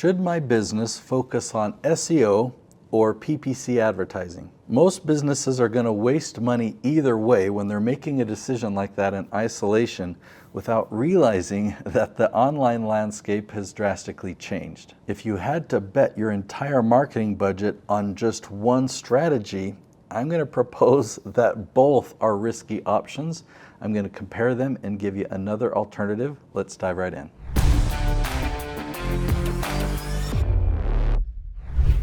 Should my business focus on SEO or PPC advertising? Most businesses are going to waste money either way when they're making a decision like that in isolation without realizing that the online landscape has drastically changed. If you had to bet your entire marketing budget on just one strategy, I'm going to propose that both are risky options. I'm going to compare them and give you another alternative. Let's dive right in.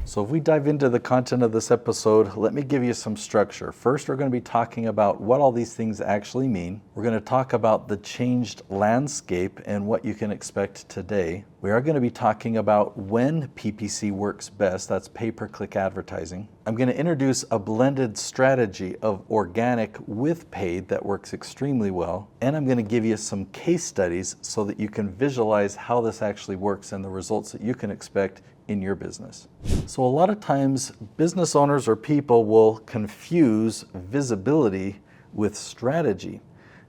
So if we dive into the content of this episode, let me give you some structure. First, we're going to be talking about what all these things actually mean. We're going to talk about the changed landscape and what you can expect today. We are going to be talking about when PPC works best, that's pay-per-click advertising. I'm going to introduce a blended strategy of organic with paid that works extremely well. And I'm going to give you some case studies so that you can visualize how this actually works and the results that you can expect in your business. So a lot of times business owners or people will confuse visibility with strategy.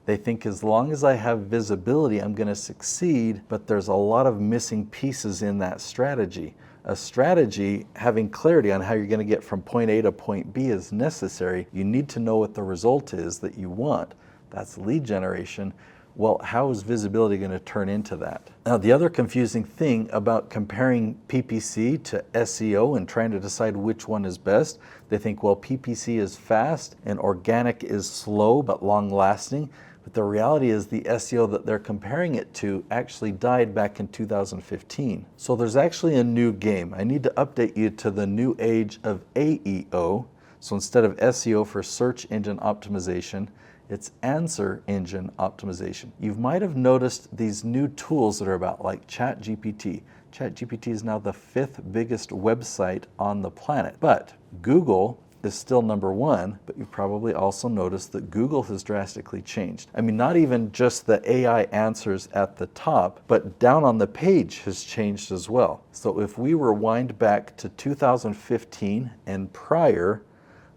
They think as long as I have visibility, I'm going to succeed, but there's a lot of missing pieces in that strategy. A strategy, having clarity on how you're going to get from point A to point B is necessary. You need to know what the result is that you want. That's lead generation. Well, how is visibility going to turn into that? Now, the other confusing thing about comparing PPC to SEO and trying to decide which one is best, they think, well, PPC is fast and organic is slow but long-lasting. But the reality is the SEO that they're comparing it to actually died back in 2015. So there's actually a new game. I need to update you to the new age of AEO. So instead of SEO for search engine optimization, it's answer engine optimization. You might have noticed these new tools that are about, like ChatGPT. ChatGPT is now the 5th biggest website on the planet. But Google is still number 1, but you've probably also noticed that Google has drastically changed. I mean, not even just the AI answers at the top, but down on the page has changed as well. So if we rewind back to 2015 and prior,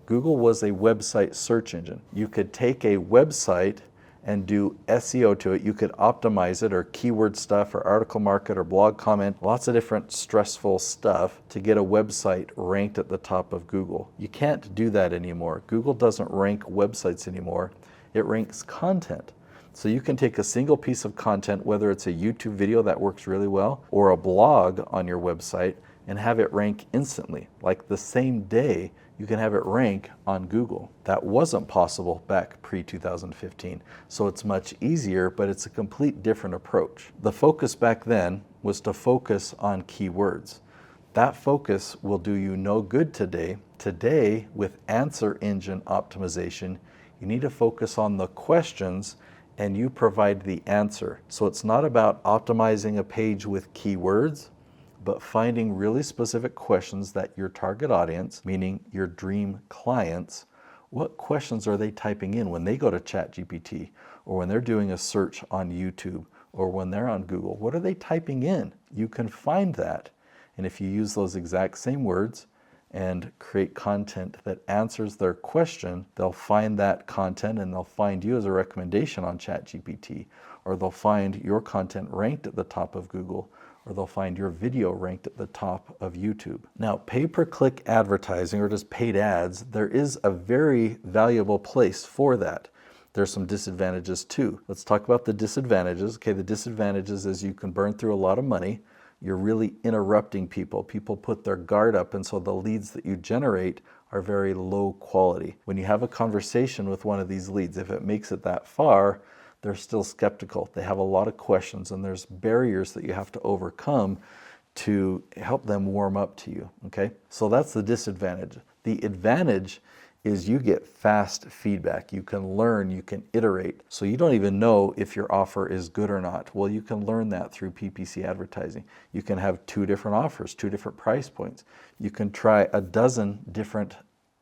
Google was a website search engine. You could take a website and do SEO to it. You could optimize it, or keyword stuff, or article market, or blog comment, lots of different stressful stuff to get a website ranked at the top of Google. You can't do that anymore. Google doesn't rank websites anymore. It ranks content. So you can take a single piece of content, whether it's a YouTube video that works really well, or a blog on your website, and have it rank instantly. Like the same day, you can have it rank on Google. That wasn't possible back pre-2015. So it's much easier, but it's a complete different approach. The focus back then was to focus on keywords. That focus will do you no good today. Today, with answer engine optimization, you need to focus on the questions and you provide the answer. So it's not about optimizing a page with keywords, but finding really specific questions that your target audience, meaning your dream clients, what questions are they typing in when they go to ChatGPT, or when they're doing a search on YouTube, or when they're on Google? What are they typing in? You can find that. And if you use those exact same words and create content that answers their question, they'll find that content and they'll find you as a recommendation on ChatGPT, or they'll find your content ranked at the top of Google, or they'll find your video ranked at the top of YouTube. Now, pay-per-click advertising, or just paid ads, there is a very valuable place for that. There's some disadvantages too. Let's talk about the disadvantages. Okay, the disadvantages is you can burn through a lot of money. You're really interrupting people. People put their guard up, and so the leads that you generate are very low quality. When you have a conversation with one of these leads, if it makes it that far, they're still skeptical. They have a lot of questions, and there's barriers that you have to overcome to help them warm up to you, okay? So that's the disadvantage. The advantage is you get fast feedback. You can learn, you can iterate. So you don't even know if your offer is good or not. Well, you can learn that through PPC advertising. You can have 2 different offers, 2 different price points. You can try a dozen different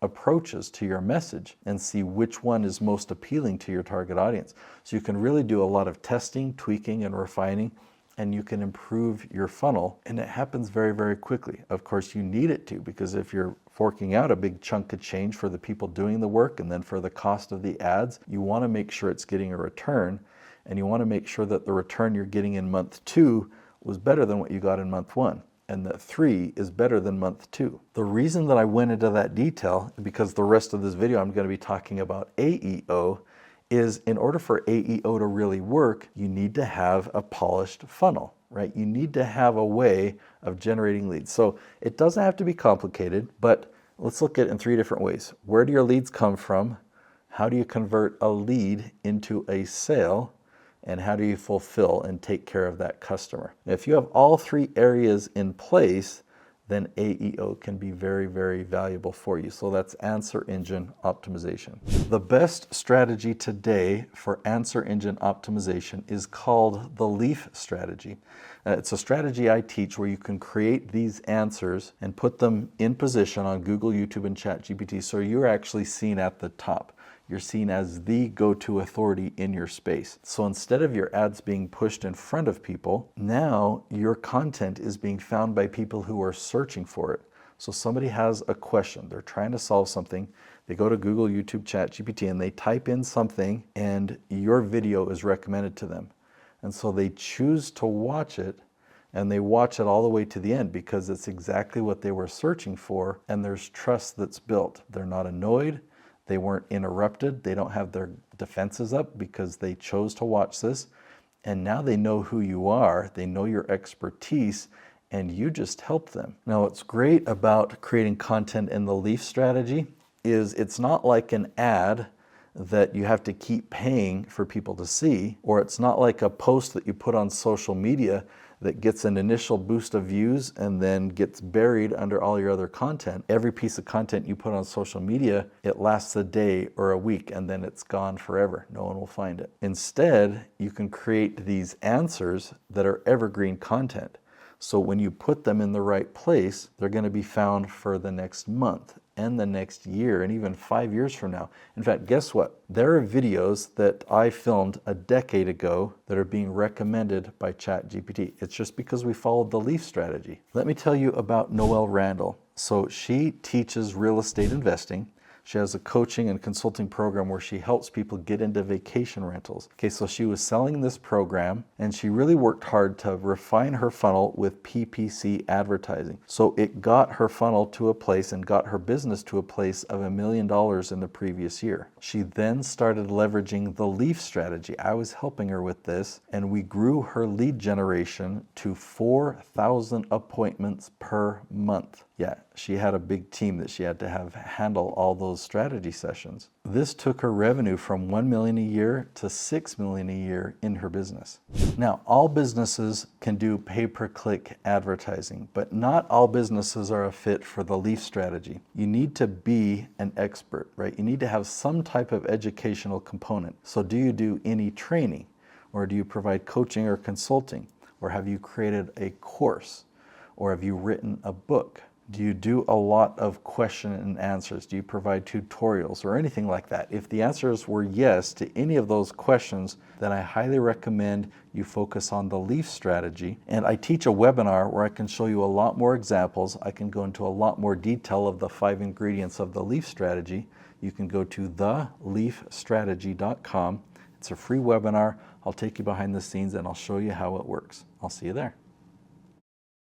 approaches to your message and see which one is most appealing to your target audience. So you can really do a lot of testing, tweaking, and refining, and you can improve your funnel, and it happens very, very quickly. Of course, you need it to, because if you're forking out a big chunk of change for the people doing the work and then for the cost of the ads, you want to make sure it's getting a return, and you want to make sure that the return you're getting in month 2 was better than what you got in month 1. and that 3 is better than month 2. The reason that I went into that detail, because the rest of this video I'm going to be talking about AEO, is in order for AEO to really work, you need to have a polished funnel, right? You need to have a way of generating leads. So it doesn't have to be complicated, but let's look at it in 3 different ways. Where do your leads come from? How do you convert a lead into a sale? And how do you fulfill and take care of that customer? If you have all 3 areas in place, then AEO can be very, very valuable for you. So that's answer engine optimization. The best strategy today for answer engine optimization is called the leaf strategy. It's a strategy I teach where you can create these answers and put them in position on Google, YouTube, and ChatGPT, so you're actually seen at the top. You're seen as the go-to authority in your space. So instead of your ads being pushed in front of people, now your content is being found by people who are searching for it. So somebody has a question, they're trying to solve something, they go to Google, YouTube, ChatGPT, and they type in something, and your video is recommended to them. And so they choose to watch it, and they watch it all the way to the end because it's exactly what they were searching for, and there's trust that's built. They're not annoyed. They weren't interrupted. They don't have their defenses up because they chose to watch this. And now they know who you are. They know your expertise, and you just help them. Now, what's great about creating content in the leaf strategy is it's not like an ad that you have to keep paying for people to see, or it's not like a post that you put on social media that gets an initial boost of views and then gets buried under all your other content. Every piece of content you put on social media, it lasts a day or a week and then it's gone forever. No one will find it. Instead, you can create these answers that are evergreen content. So when you put them in the right place, they're going to be found for the next month and the next year and even 5 years from now. In fact, guess what? There are videos that I filmed a decade ago that are being recommended by ChatGPT. It's just because we followed the leaf strategy. Let me tell you about Noelle Randall. So she teaches real estate investing. She has a coaching and consulting program where she helps people get into vacation rentals. Okay, so she was selling this program and she really worked hard to refine her funnel with PPC advertising. So it got her funnel to a place and got her business to a place of $1 million in the previous year. She then started leveraging the leaf strategy. I was helping her with this, and we grew her lead generation to 4,000 appointments per month. Yeah, she had a big team that she had to have handle all those strategy sessions. This took her revenue from $1 million a year to $6 million a year in her business. Now, all businesses can do pay-per-click advertising, but not all businesses are a fit for the leaf strategy. You need to be an expert, right? You need to have some type of educational component. So do you do any training? Or do you provide coaching or consulting? Or have you created a course? Or have you written a book? Do you do a lot of question and answers? Do you provide tutorials or anything like that? If the answers were yes to any of those questions, then I highly recommend you focus on the leaf strategy. And I teach a webinar where I can show you a lot more examples. I can go into a lot more detail of the 5 ingredients of the leaf strategy. You can go to theleafstrategy.com. It's a free webinar. I'll take you behind the scenes and I'll show you how it works. I'll see you there.